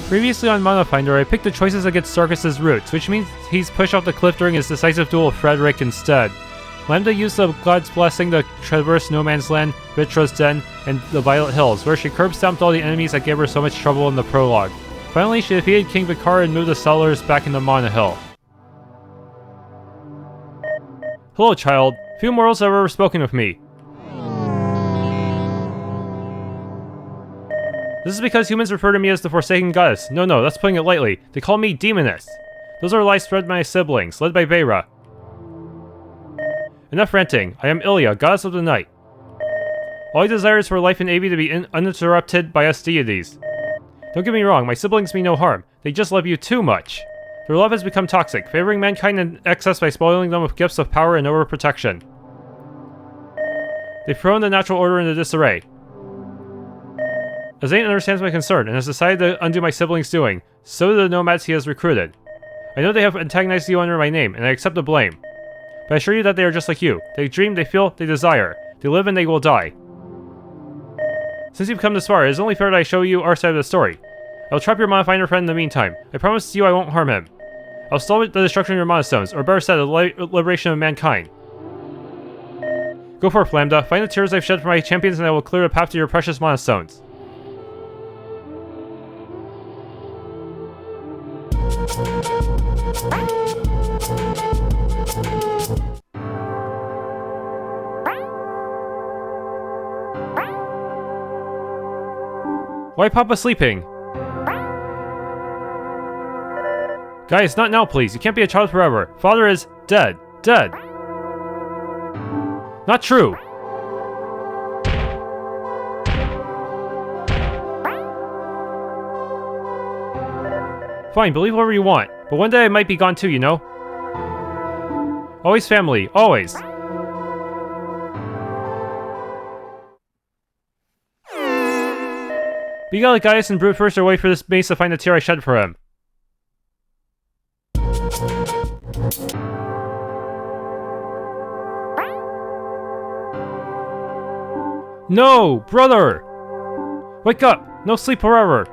Previously on Manafinder, I picked the choices against Sarkis' roots, which means he's pushed off the cliff during his decisive duel with Frederick instead. Lambda used the God's Blessing to traverse No Man's Land, Wolfsden, and the Violet Hills, where she curb-stomped all the enemies that gave her so much trouble in the prologue. Finally, she defeated King Vicar and moved the settlers back into Manahill. Hello, child. Few mortals have ever spoken with me. This is because humans refer to me as the Forsaken Goddess. No, that's putting it lightly. They call me Demoness. Those are lies spread by my siblings, led by Vera. Enough ranting. I am Illia, Goddess of the Night. All I desire is for life in AB to be uninterrupted by us deities. Don't get me wrong, my siblings mean no harm. They just love you too much. Their love has become toxic, favoring mankind in excess by spoiling them with gifts of power and overprotection. They've thrown the natural order into disarray. Azane understands my concern and has decided to undo my siblings' doing. So do the nomads he has recruited. I know they have antagonized you under my name, and I accept the blame. But I assure you that they are just like you. They dream, they feel, they desire. They live and they will die. Since you've come this far, it is only fair that I show you our side of the story. I will trap your Manafinder friend in the meantime. I promise you I won't harm him. I'll stall the destruction of your monastones, or better said, the liberation of mankind. Go forth, Lambda. Find the tears I've shed for my champions and I will clear the path to your precious monastones. Why Papa sleeping? Guys, not now please. You can't be a child forever. Father is dead. Dead. Not true. Fine, believe whatever you want. But one day I might be gone too, you know? Always family. Always. But you gotta let Gaius and brute first wait for this mace to find the tear I shed for him. No! Brother! Wake up! No sleep forever!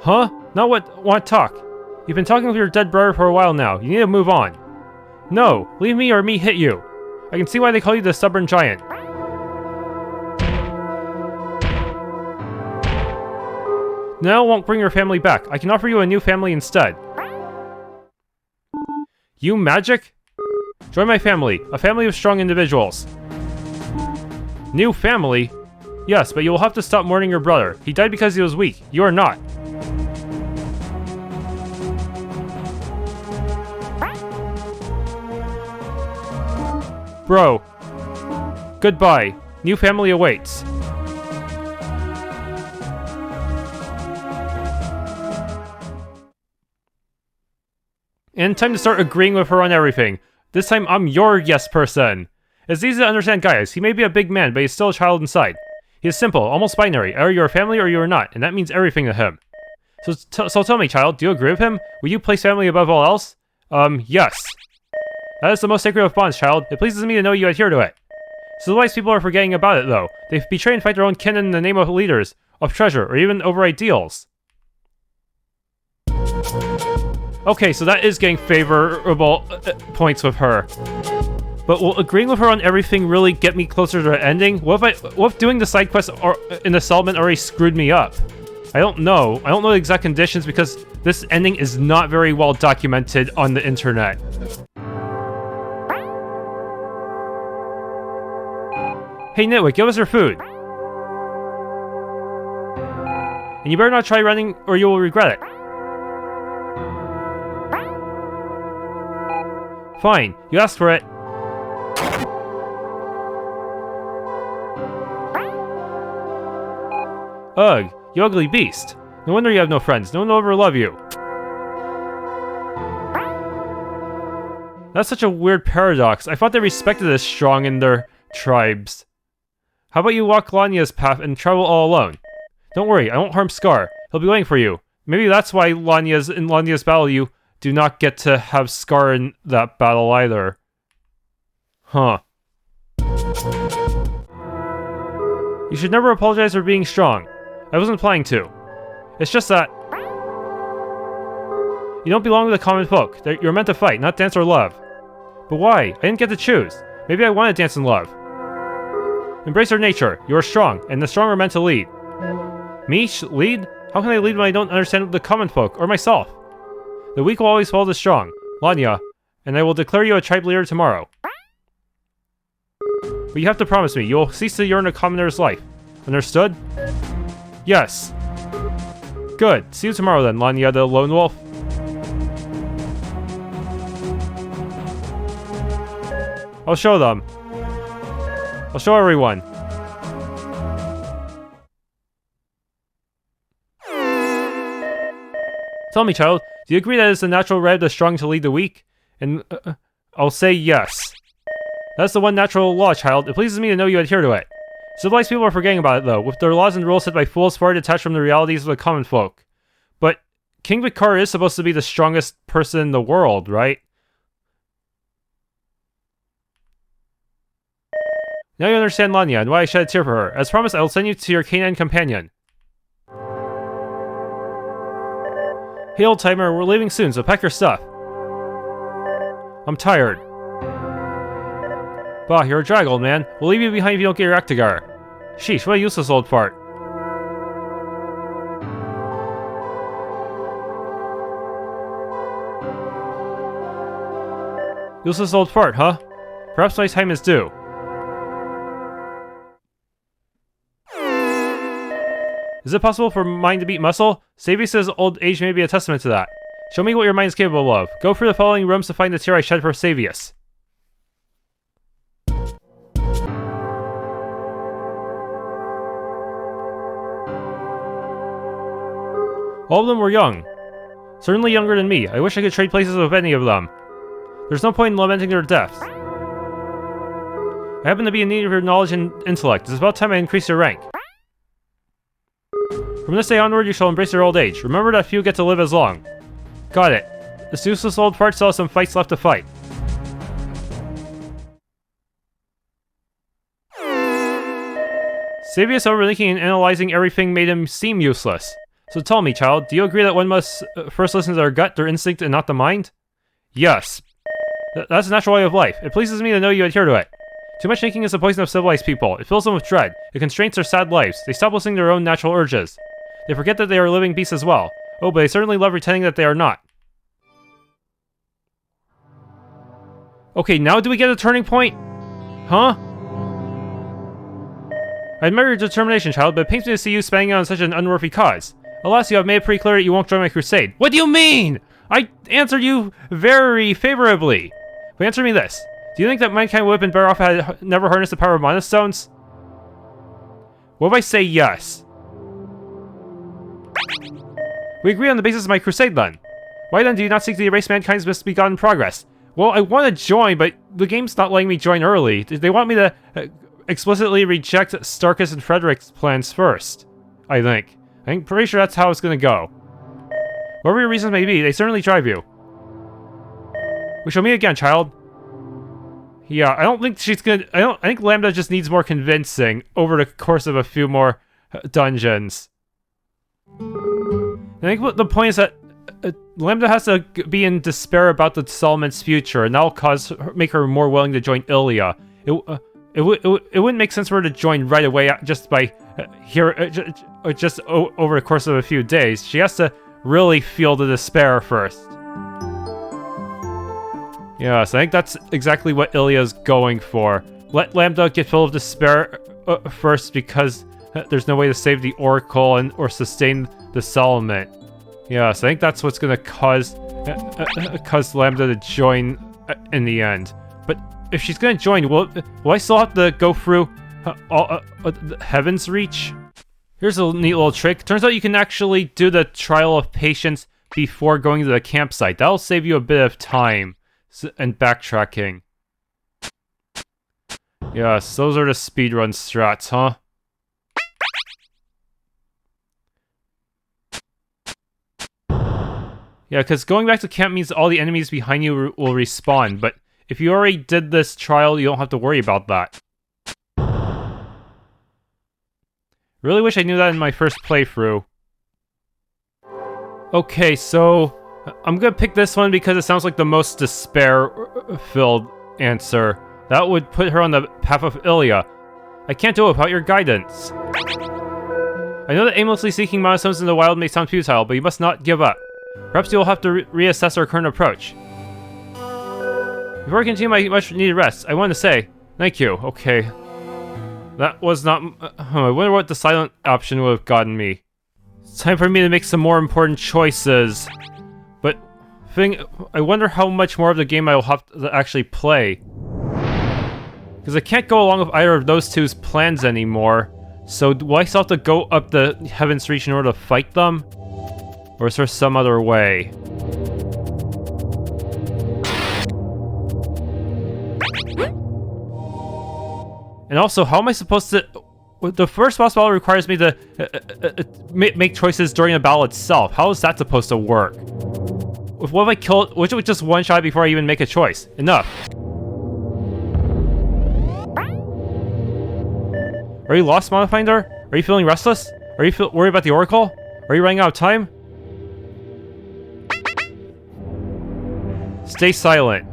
Huh? Not what? Want to talk? You've been talking with your dead brother for a while now. You need to move on. No! Leave me or me hit you! I can see why they call you the stubborn giant. Now I won't bring your family back. I can offer you a new family instead. You magic? Join my family. A family of strong individuals. New family? Yes, but you will have to stop mourning your brother. He died because he was weak. You are not. Bro. Goodbye. New family awaits. And time to start agreeing with her on everything. This time I'm your yes person. It's easy to understand Gaius. He may be a big man, but he's still a child inside. He is simple, almost binary. Either you're a family or you are not, and that means everything to him. So tell me, child, do you agree with him? Will you place family above all else? Yes. That is the most sacred of bonds, child. It pleases me to know you adhere to it. So wise people are forgetting about it, though. They betray and fight their own kin in the name of leaders, of treasure, or even over ideals. Okay, so that is getting favorable points with her. But will agreeing with her on everything really get me closer to the ending? What if doing the side quest in the settlement already screwed me up? I don't know. I don't know the exact conditions because this ending is not very well documented on the internet. Hey Nitwit, give us your food. And you better not try running or you will regret it. Fine, you asked for it. Ugh, you ugly beast. No wonder you have no friends. No one will ever love you. That's such a weird paradox. I thought they respected this strong in their tribes. How about you walk Lanya's path and travel all alone? Don't worry, I won't harm Scar. He'll be waiting for you. Maybe that's why in Lanya's battle you do not get to have Scar in that battle either. Huh. You should never apologize for being strong. I wasn't planning to. It's just that... You don't belong with the common folk. You're meant to fight, not dance or love. But why? I didn't get to choose. Maybe I want to dance and love. Embrace your nature. You are strong, and the strong are meant to lead. Me? Lead? How can I lead when I don't understand the common folk, or myself? The weak will always follow the strong. Lanya, and I will declare you a tribe leader tomorrow. But you have to promise me, you will cease to yearn a commoner's life. Understood? Yes. Good. See you tomorrow then, Lanya the Lone Wolf. I'll show them. I'll show everyone. Tell me, child, do you agree that it's the natural right of the strong to lead the weak? And I'll say yes. That's the one natural law, child. It pleases me to know you adhere to it. Civilized people are forgetting about it, though, with their laws and rules set by fools far detached from the realities of the common folk. But King Vikar is supposed to be the strongest person in the world, right? Now you understand Lanya and why I shed a tear for her. As promised, I will send you to your canine companion. Hey, old-timer, we're leaving soon, so pack your stuff. I'm tired. Bah, you're a drag, old man. We'll leave you behind if you don't get your act together. Sheesh, what a useless old fart. Useless old fart, huh? Perhaps my time is due. Is it possible for mind to beat muscle? Savi says old age may be a testament to that. Show me what your mind is capable of. Go through the following rooms to find the tear I shed for Savius. All of them were young. Certainly younger than me. I wish I could trade places with any of them. There's no point in lamenting their deaths. I happen to be in need of your knowledge and intellect. It's about time I increase your rank. From this day onward, you shall embrace your old age. Remember that few get to live as long. Got it. This useless old fart still has some fights left to fight. Savius overthinking and analyzing everything made him seem useless. So tell me, child, do you agree that one must first listen to their gut, their instinct, and not the mind? Yes. That's a natural way of life. It pleases me to know you adhere to it. Too much thinking is the poison of civilized people. It fills them with dread. It constrains their sad lives. They stop listening to their own natural urges. They forget that they are living beasts as well. Oh, but they certainly love pretending that they are not. Okay, now do we get a turning point? Huh? I admire your determination, child, but it pains me to see you spending it on such an unworthy cause. Alas, you have made it pretty clear that you won't join my crusade. What do you mean? I answered you very favorably. But answer me this. Do you think that mankind would have been better off had it never harnessed the power of mana stones? What if I say yes? We agree on the basis of my crusade then. Why then do you not seek to erase mankind's misbegotten progress? Well, I want to join, but the game's not letting me join early. They want me to explicitly reject Starkus and Frederick's plans first, I think. I'm pretty sure that's how it's gonna go. Whatever your reasons may be, they certainly drive you. We shall meet again, child. Yeah, I don't think she's gonna... I think Lambda just needs more convincing over the course of a few more dungeons. I think what the point is that Lambda has to be in despair about the Solomon's future, and that'll make her more willing to join Illia. It wouldn't make sense for her to join right away just by over the course of a few days. She has to really feel the despair first. Yes, I think that's exactly what Illia's going for. Let Lambda get filled with despair first because there's no way to save the Oracle or sustain the settlement. Yes, I think that's what's gonna cause Lambda to join in the end. But if she's gonna join, will I still have to go through Heaven's Reach? Here's a neat little trick. Turns out you can actually do the Trial of Patience before going to the campsite. That'll save you a bit of time and backtracking. Yes, those are the speedrun strats, huh? Yeah, because going back to camp means all the enemies behind you will respawn, but If you already did this trial, you don't have to worry about that. Really wish I knew that in my first playthrough. Okay, so I'm gonna pick this one because it sounds like the most despair-filled answer. That would put her on the path of Illia. I can't do it without your guidance. I know that aimlessly seeking mana stones in the wild may sound futile, but you must not give up. Perhaps you'll have to reassess our current approach. Before I continue my much-needed rest, I want to say thank you. Okay. That was not... I wonder what the silent option would have gotten me. It's time for me to make some more important choices. But... I wonder how much more of the game I will have to actually play. Because I can't go along with either of those two's plans anymore. So do I still have to go up the Heaven's Reach in order to fight them? Or is there some other way? And also, how am I supposed to... The first boss battle requires me to make choices during the battle itself. How is that supposed to work? What if I kill... Which would just one-shot before I even make a choice? Enough. Are you lost, Manafinder? Are you feeling restless? Are you worried about the Oracle? Are you running out of time? Stay silent.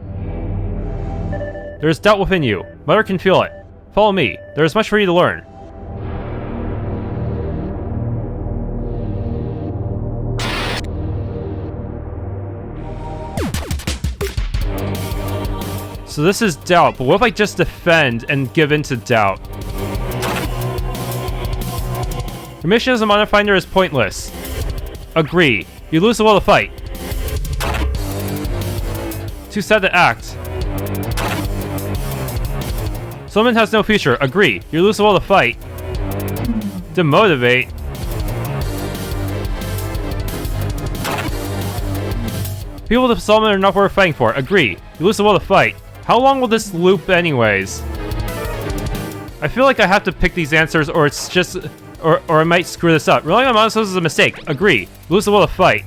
There is doubt within you. Mother can feel it. Follow me. There is much for you to learn. So this is doubt, but what if I just defend and give in to doubt? Your mission as a Manafinder is pointless. Agree. You lose the will to fight. Too sad to act. Solomon has no future. Agree. You lose the will to fight. Demotivate. People with Solomon are not worth fighting for. Agree. You lose the will to fight. How long will this loop anyways? I feel like I have to pick these answers or it's just... Or I might screw this up. Relying on monsters is a mistake. Agree. Lose the will to fight.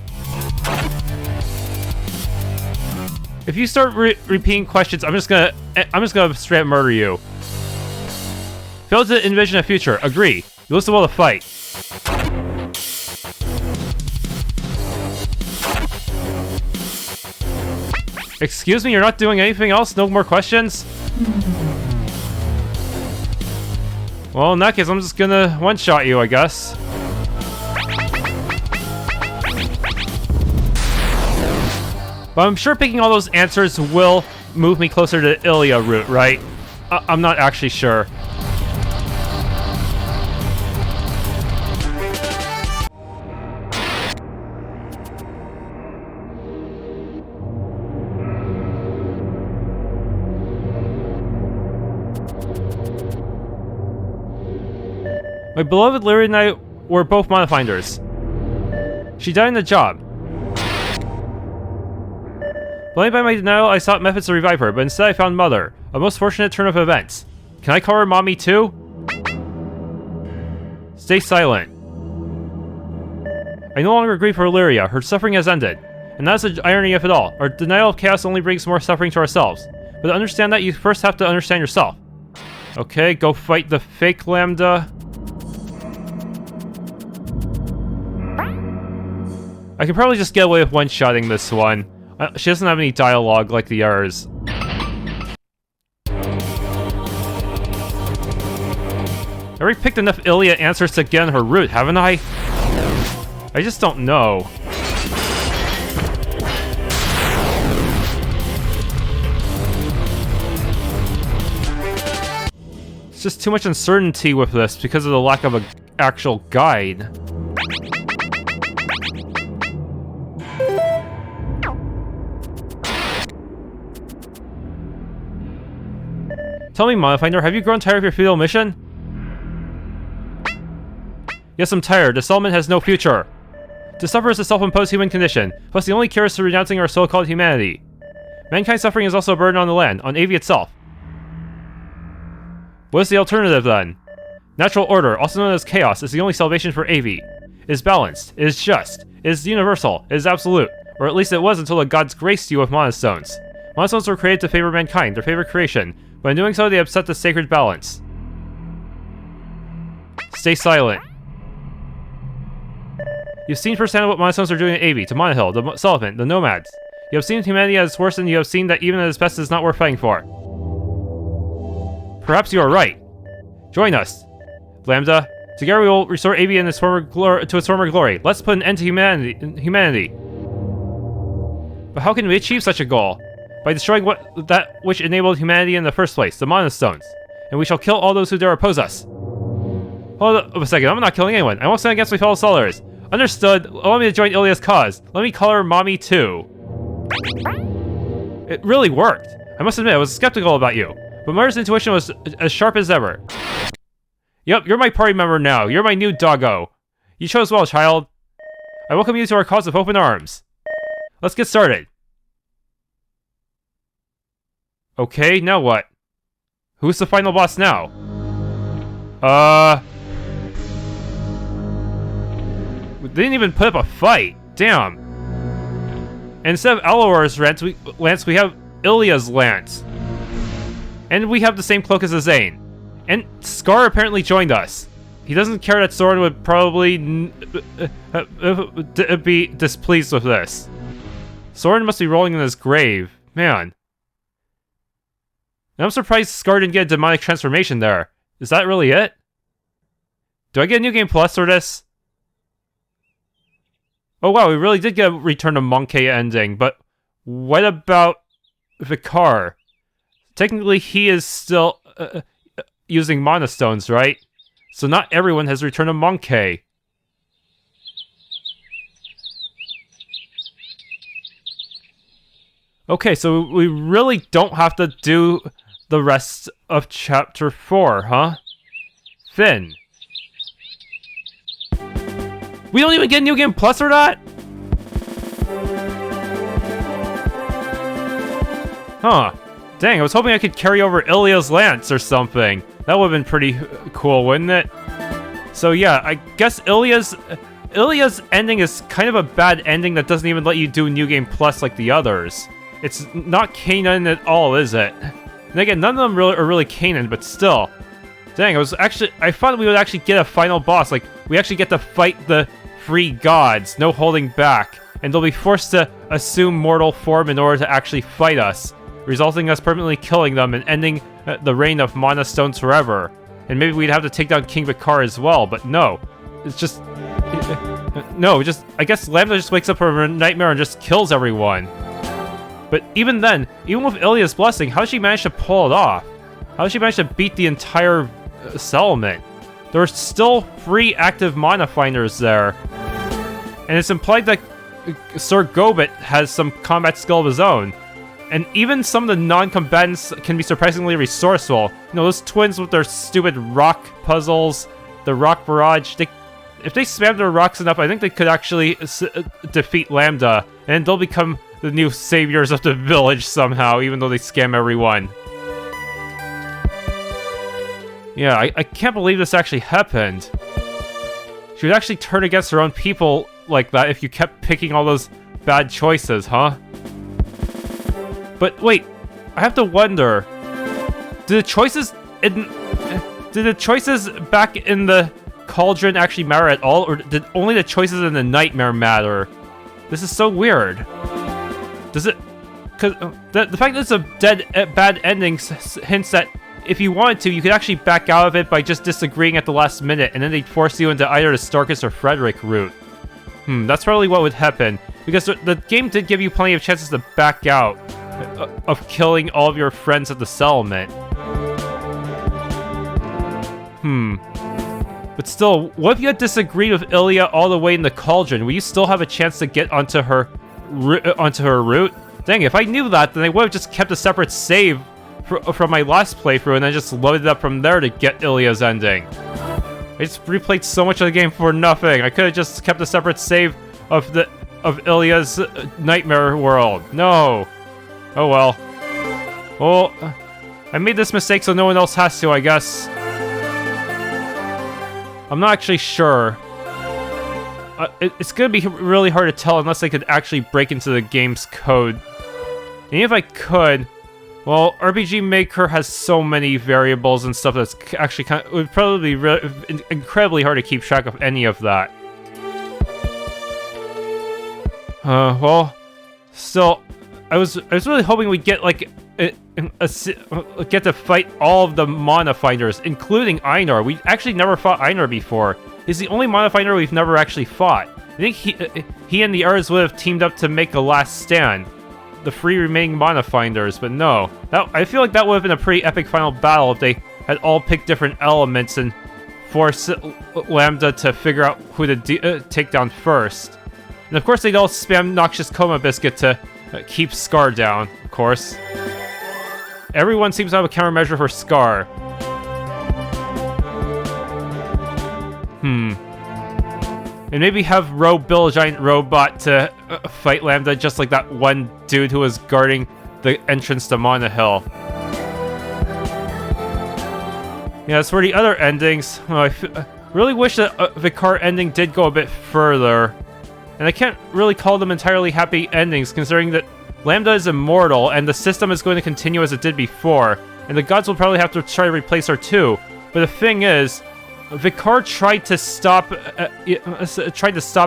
If you start repeating questions, I'm just gonna straight up murder you. Fail to envision a future. Agree. You lose the will to fight. Excuse me, you're not doing anything else? No more questions? Well, in that case, I'm just gonna one-shot you, I guess. But I'm sure picking all those answers will move me closer to the Illia route, right? I'm not actually sure. My beloved Lyria and I were both Manafinders. She died in the job. Blinded by my denial, I sought methods to revive her, but instead I found Mother. A most fortunate turn of events. Can I call her Mommy too? Stay silent. I no longer grieve for Lyria. Her suffering has ended. And that's the irony of it all. Our denial of chaos only brings more suffering to ourselves. But to understand that, you first have to understand yourself. Okay, go fight the fake Lambda. I can probably just get away with one-shotting this one. She doesn't have any dialogue like the others. I already picked enough Illia answers to get on her route, haven't I? I just don't know. It's just too much uncertainty with this because of the lack of an actual guide. Tell me, Manafinder, have you grown tired of your futile mission? Yes, I'm tired. The settlement has no future. To suffer is a self-imposed human condition, plus the only cure is to renouncing our so-called humanity. Mankind's suffering is also a burden on the land, on AV itself. What is the alternative, then? Natural order, also known as chaos, is the only salvation for AV. It is balanced, it is just, it is universal, it is absolute, or at least it was until the gods graced you with mana stones. Monostones were created to favor mankind, their favorite creation. But in doing so, they upset the sacred balance. Stay silent. You've seen firsthand what monostones are doing to AB, to Manahill, the settlement, the nomads. You have seen humanity at its worst, and you have seen that even at its best, it is not worth fighting for. Perhaps you are right. Join us, Lambda. Together we will restore AB in its former to its former glory. Let's put an end to humanity. But how can we achieve such a goal? By destroying that which enabled humanity in the first place, the monostones. And we shall kill all those who dare oppose us. Hold up a second, I'm not killing anyone. I won't stand against my fellow scholars. Understood. Allow me to join Illia's cause. Let me call her Mommy too. It really worked. I must admit, I was skeptical about you. But Mother's intuition was as sharp as ever. Yep, you're my party member now. You're my new doggo. You chose well, child. I welcome you to our cause with open arms. Let's get started. Okay, now what? Who's the final boss now? We didn't even put up a fight. Damn. And instead of Alor's lance, we have Illia's lance. And we have the same cloak as Zane. And Scar apparently joined us. He doesn't care that Soren would probably be displeased with this. Soren must be rolling in his grave. Man. And I'm surprised Scar didn't get a demonic transformation there. Is that really it? Do I get a New Game Plus for this? Oh wow, we really did get a Return to MONKE ending, but what about Vicar? Technically, he is still using monostones, right? So not everyone has Return to MONKE. Okay, so we really don't have to do the rest of Chapter 4, huh? Finn. We don't even get New Game Plus for that? Huh. Dang, I was hoping I could carry over Illia's lance or something. That would have been pretty cool, wouldn't it? So yeah, I guess Illia's ending is kind of a bad ending that doesn't even let you do New Game Plus like the others. It's not canon at all, is it? And again, none of them are really canon, but still. Dang, I thought we would actually get a final boss, like, we actually get to fight the free gods, no holding back, and they'll be forced to assume mortal form in order to actually fight us, resulting in us permanently killing them and ending the reign of monostones forever. And maybe we'd have to take down King Vicar as well, but no. It's just... I guess Lambda just wakes up from a nightmare and just kills everyone. But even then, even with Illia's blessing, how did she manage to pull it off? How did she manage to beat the entire settlement? There are still 3 active Manafinders there. And it's implied that Sir Gobet has some combat skill of his own. And even some of the non-combatants can be surprisingly resourceful. You know, those twins with their stupid rock puzzles, the rock barrage, if they spam their rocks enough, I think they could actually defeat Lambda. And they'll become the new saviors of the village somehow, even though they scam everyone. Yeah, I can't believe this actually happened. She would actually turn against her own people like that if you kept picking all those bad choices, huh? But wait, I have to wonder, did the choices back in the Cauldron actually matter at all, or did only the choices in the Nightmare matter? This is so weird. Does it... Because the fact that it's a bad ending hints that if you wanted to, you could actually back out of it by just disagreeing at the last minute, and then they'd force you into either the Starkus or Frederick route. That's probably what would happen, because the game did give you plenty of chances to back out of killing all of your friends at the settlement. But still, what if you had disagreed with Illia all the way in the Cauldron? Would you still have a chance to get onto her route? Dang, if I knew that, then I would have just kept a separate save from my last playthrough and then just loaded it up from there to get Illia's ending. I just replayed so much of the game for nothing. I could have just kept a separate save of Illia's Nightmare World. No. Oh well. Well, I made this mistake so no one else has to, I guess. I'm not actually sure. It's gonna be really hard to tell unless they could actually break into the game's code. And if I could, well, RPG Maker has so many variables and stuff that's actually it would probably be incredibly hard to keep track of any of that. Well, still, I was really hoping we'd get like get to fight all of the Manafinders, including Einar. We actually never fought Einar before. He's the only Manafinder we've never actually fought. I think he and the Urs would have teamed up to make a last stand. The 3 remaining Manafinders, but no. I feel like that would have been a pretty epic final battle if they had all picked different elements and forced Lambda to figure out who to take down first. And of course they'd all spam Noxious Coma Biscuit to keep Scar down, of course. Everyone seems to have a countermeasure for Scar. And maybe have build a giant robot to fight Lambda, just like that one dude who was guarding the entrance to Manahill. Yeah, as for the other endings, I really wish that Vicar ending did go a bit further. And I can't really call them entirely happy endings, considering that Lambda is immortal, and the system is going to continue as it did before, and the gods will probably have to try to replace her too. But the thing is, Vicar tried to stop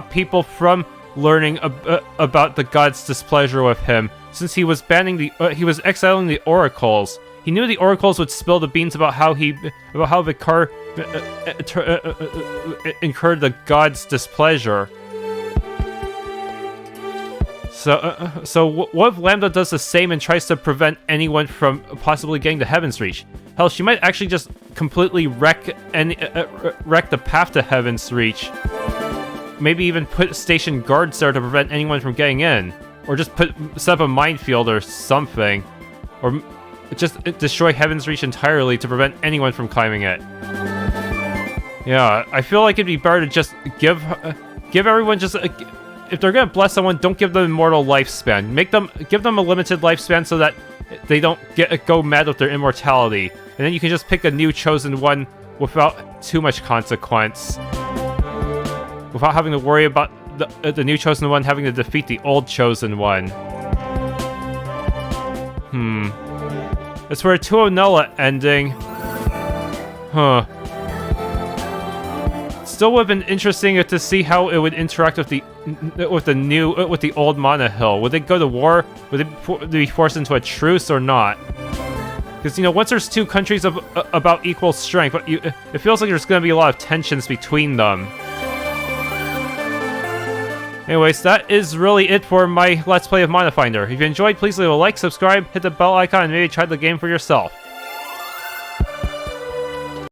people from learning about the gods' displeasure with him, since he was he was exiling the oracles. He knew the oracles would spill the beans about how Vicar incurred the gods' displeasure. So what if Lambda does the same and tries to prevent anyone from possibly getting to Heaven's Reach? Hell, she might actually just completely wreck the path to Heaven's Reach. Maybe even station guards there to prevent anyone from getting in. Or just set up a minefield or something. Or just destroy Heaven's Reach entirely to prevent anyone from climbing it. Yeah, I feel like it'd be better to just give everyone just... if they're gonna bless someone, don't give them immortal lifespan. Give them a limited lifespan so that they don't go mad with their immortality. And then you can just pick a new chosen one without too much consequence. Without having to worry about the new chosen one having to defeat the old chosen one. As for a Tuonela ending... Still would have been interesting to see how it would interact with the old Manahill. Would they go to war? Would they be forced into a truce or not? Because, you know, once there's 2 countries of about equal strength, it feels like there's going to be a lot of tensions between them. Anyways, that is really it for my Let's Play of Manafinder. If you enjoyed, please leave a like, subscribe, hit the bell icon, and maybe try the game for yourself.